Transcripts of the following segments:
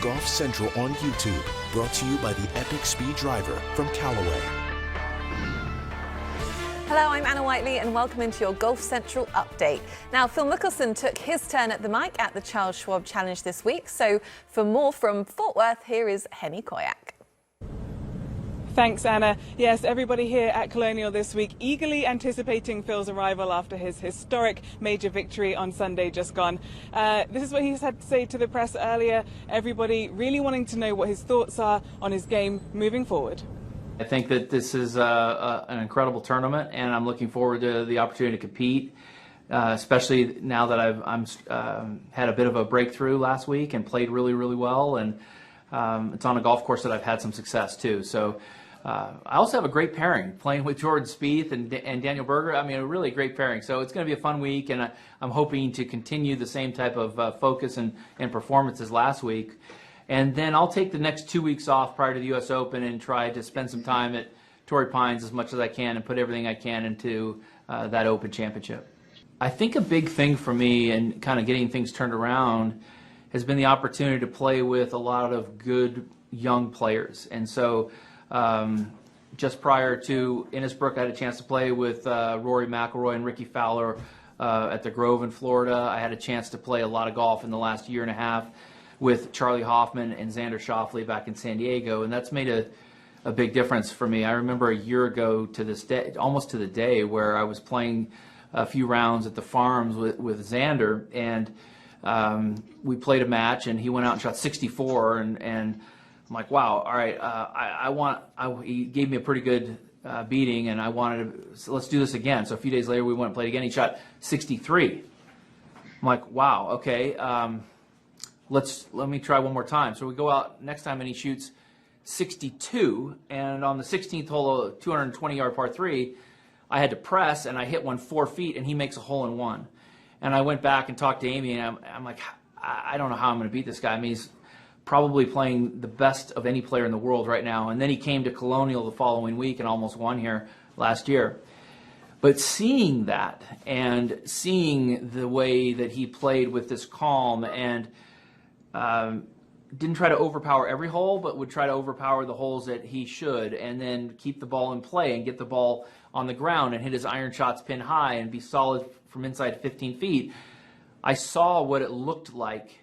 Golf Central on YouTube, brought to you by the Epic Speed Driver from Callaway. Hello, I'm Anna Whiteley and welcome into your Golf Central update. Now, Phil Mickelson took his turn at the mic at the Charles Schwab Challenge this week. So for more from Fort Worth, here is Henny Koyak. Thanks, Anna. Yes, everybody here at Colonial this week eagerly anticipating Phil's arrival after his historic major victory on Sunday just gone. This is what he's had to say to the press earlier. Everybody really wanting to know what his thoughts are on his game moving forward. I think that this is an incredible tournament, and I'm looking forward to the opportunity to compete, especially now that I've had a bit of a breakthrough last week and played really, really well, and it's on a golf course that I've had some success too. So I also have a great pairing, playing with Jordan Spieth and Daniel Berger. I mean, a really great pairing. So it's going to be a fun week, and I'm hoping to continue the same type of focus and performance as last week. And then I'll take the next 2 weeks off prior to the U.S. Open and try to spend some time at Torrey Pines as much as I can and put everything I can into that Open Championship. I think a big thing for me and kind of getting things turned around has been the opportunity to play with a lot of good young players. And so just prior to Innisbrook, I had a chance to play with Rory McIlroy and Ricky Fowler at the Grove in Florida. I had a chance to play a lot of golf in the last year and a half with Charlie Hoffman and Xander Schauffele back in San Diego, and that's made a big difference for me. I remember a year ago to this day, almost to the day, where I was playing a few rounds at the Farms with Xander, and we played a match, and he went out and shot 64, and I'm like, wow, all right, he gave me a pretty good beating, and I wanted to, so let's do this again. So a few days later, we went and played again. He shot 63. I'm like, wow, okay. Let me try one more time. So we go out next time and he shoots 62, and on the 16th hole, a 220-yard par 3, I had to press and I hit one 4 feet and he makes a hole in one. And I went back and talked to Amy, and I'm like, I don't know how I'm going to beat this guy. I mean, he's probably playing the best of any player in the world right now. And then he came to Colonial the following week and almost won here last year. But seeing that and seeing the way that he played with this calm and didn't try to overpower every hole, but would try to overpower the holes that he should, and then keep the ball in play and get the ball on the ground and hit his iron shots pin high and be solid from inside 15 feet. I saw what it looked like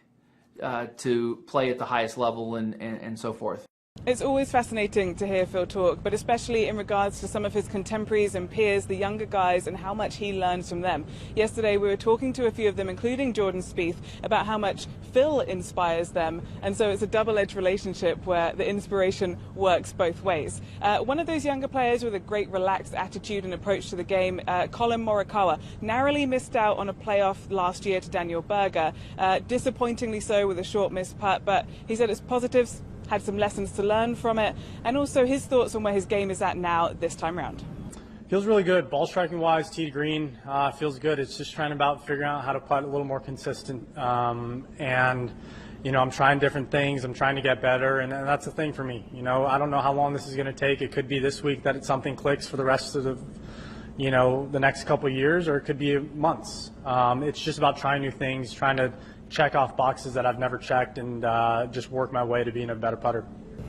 to play at the highest level and so forth. It's always fascinating to hear Phil talk, but especially in regards to some of his contemporaries and peers, the younger guys, and how much he learns from them. Yesterday we were talking to a few of them, including Jordan Spieth, about how much Phil inspires them, and so it's a double-edged relationship where the inspiration works both ways. One of those younger players with a great relaxed attitude and approach to the game, Collin Morikawa, narrowly missed out on a playoff last year to Daniel Berger, disappointingly so with a short missed putt, but he said it's positives, had some lessons to learn from it, and also his thoughts on where his game is at now this time round. Feels really good. Ball striking wise, tee to green, feels good. It's just trying about figuring out how to putt a little more consistent. And, you know, I'm trying different things. I'm trying to get better, and that's the thing for me. You know, I don't know how long this is going to take. It could be this week that something clicks for the rest of the, you know, the next couple of years, or it could be months. It's just about trying new things, trying to check off boxes that I've never checked, and just work my way to being a better putter.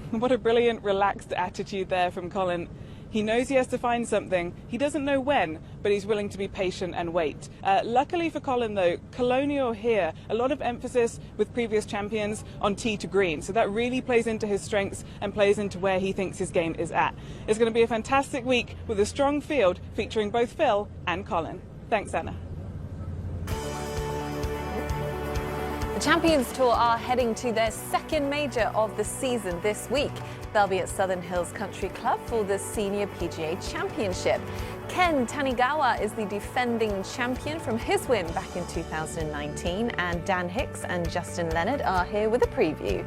What a brilliant, relaxed attitude there from Collin. He knows he has to find something. He doesn't know when, but he's willing to be patient and wait. Luckily for Collin, though, Colonial here, a lot of emphasis with previous champions on tee to green. So that really plays into his strengths and plays into where he thinks his game is at. It's going to be a fantastic week with a strong field featuring both Phil and Collin. Thanks, Anna. The Champions Tour are heading to their second major of the season this week. They'll be at Southern Hills Country Club for the Senior PGA Championship. Ken Tanigawa is the defending champion from his win back in 2019, and Dan Hicks and Justin Leonard are here with a preview.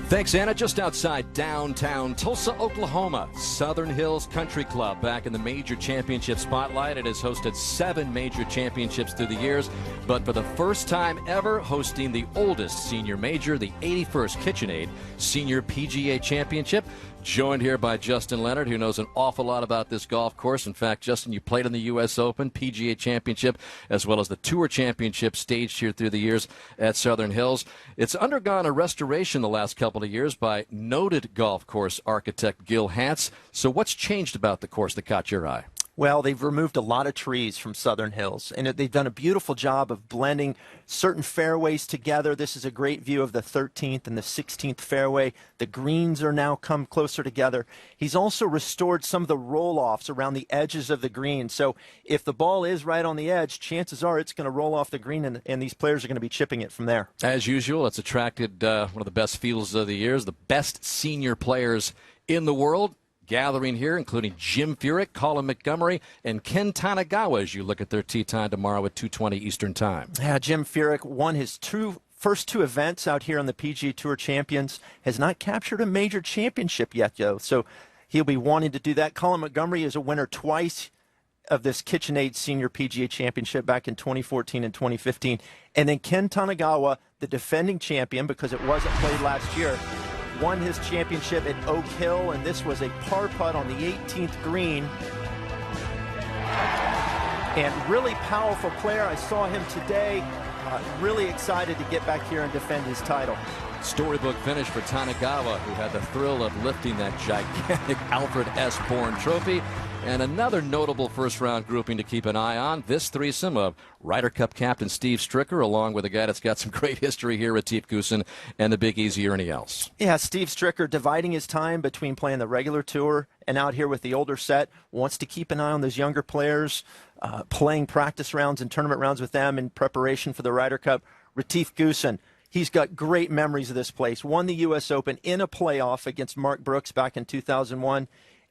Thanks, Anna. Just outside downtown Tulsa, Oklahoma, Southern Hills Country Club back in the major championship spotlight. It has hosted 7 major championships through the years, but but for the first time ever hosting the oldest senior major, the 81st KitchenAid Senior PGA Championship. Joined here by Justin Leonard, who knows an awful lot about this golf course. In fact, Justin, you played in the U.S. Open, PGA Championship, as well as the Tour Championship staged here through the years at Southern Hills. It's undergone a restoration the last couple of years by noted golf course architect Gil Hance. So what's changed about the course that caught your eye? Well, they've removed a lot of trees from Southern Hills, and they've done a beautiful job of blending certain fairways together. This is a great view of the 13th and the 16th fairway. The greens are now come closer together. He's also restored some of the roll-offs around the edges of the green. So if the ball is right on the edge, chances are it's going to roll off the green, and these players are going to be chipping it from there. As usual, it's attracted one of the best fields of the years, the best senior players in the world. Gathering here, including Jim Furyk, Colin Montgomery, and Ken Tanagawa as you look at their tee time tomorrow at 2:20 Eastern Time. Yeah, Jim Furyk won his first two events out here on the PGA Tour Champions, has not captured a major championship yet, though, so he'll be wanting to do that. Colin Montgomery is a winner twice of this KitchenAid Senior PGA Championship back in 2014 and 2015. And then Ken Tanagawa, the defending champion, because it wasn't played last year, won his championship at Oak Hill, and this was a par putt on the 18th green. And really powerful player. I saw him today. Really excited to get back here and defend his title. Storybook finish for Tanagawa, who had the thrill of lifting that gigantic Alfred S. Bourne trophy. And another notable first-round grouping to keep an eye on, this threesome of Ryder Cup captain Steve Stricker, along with a guy that's got some great history here, Retief Goosen, and the Big Easy Ernie Els. Yeah, Steve Stricker dividing his time between playing the regular tour and out here with the older set, wants to keep an eye on those younger players, playing practice rounds and tournament rounds with them in preparation for the Ryder Cup. Retief Goosen, he's got great memories of this place. Won the U.S. Open in a playoff against Mark Brooks back in 2001.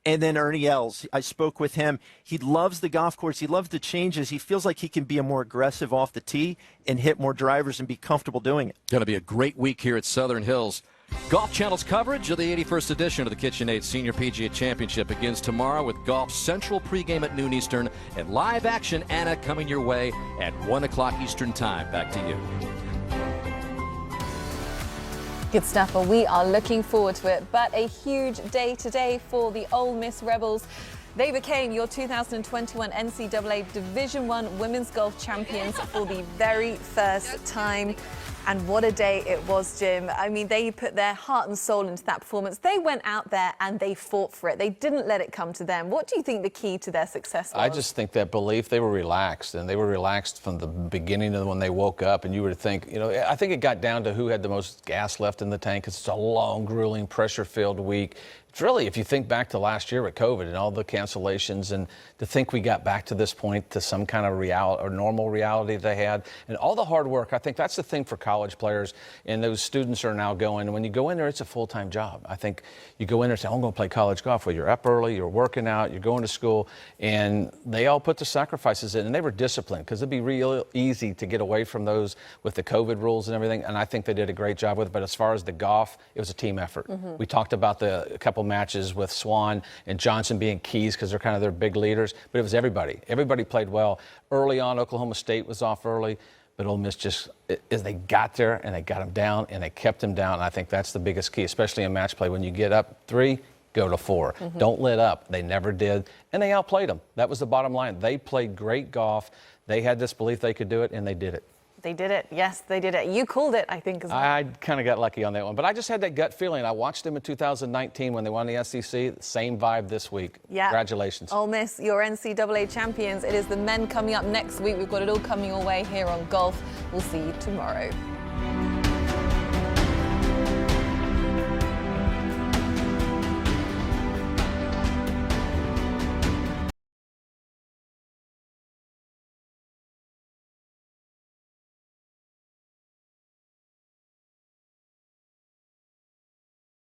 And then Ernie Els, I spoke with him. He loves the golf course. He loves the changes. He feels like he can be a more aggressive off the tee and hit more drivers and be comfortable doing it. Going to be a great week here at Southern Hills. Golf Channel's coverage of the 81st edition of the KitchenAid Senior PGA Championship begins tomorrow with Golf Central pregame at noon Eastern and live action, Anna, coming your way at 1 o'clock Eastern Time. Back to you. Good stuff. Well, we are looking forward to it. But a huge day today for the Ole Miss Rebels. They became your 2021 NCAA Division I Women's Golf Champions for the very first time. And what a day it was, Jim. I mean, they put their heart and soul into that performance. They went out there and they fought for it. They didn't let it come to them. What do you think the key to their success was? I just think that belief, they were relaxed, and they were relaxed from the beginning of when they woke up. And you would think, you know, I think it got down to who had the most gas left in the tank. It's a long, grueling, pressure-filled week. It's really, if you think back to last year with COVID and all the cancellations, and to think we got back to this point to some kind of reality or normal reality they had, and all the hard work, I think that's the thing for college players, and those students are now going, when you go in there, it's a full-time job. I think you go in there and say, oh, I'm going to play college golf. Well, you're up early, you're working out, you're going to school, and they all put the sacrifices in, and they were disciplined, because it'd be real easy to get away from those with the COVID rules and everything, and I think they did a great job with it. But as far as the golf, it was a team effort. We talked about the couple matches with Swan and Johnson being keys because they're kind of their big leaders, but it was everybody. Everybody played well. Early on, Oklahoma State was off early, but Ole Miss just, as they got there and they got them down and they kept them down, and I think that's the biggest key, especially in match play. When you get up 3, go to 4. Don't let up. They never did, and they outplayed them. That was the bottom line. They played great golf. They had this belief they could do it, and they did it. They did it. Yes, they did it. You called it, I think, as well. I kind of got lucky on that one. But I just had that gut feeling. I watched them in 2019 when they won the SEC. Same vibe this week. Yeah. Congratulations. Ole Miss, your NCAA champions. It is the men coming up next week. We've got it all coming your way here on Golf. We'll see you tomorrow.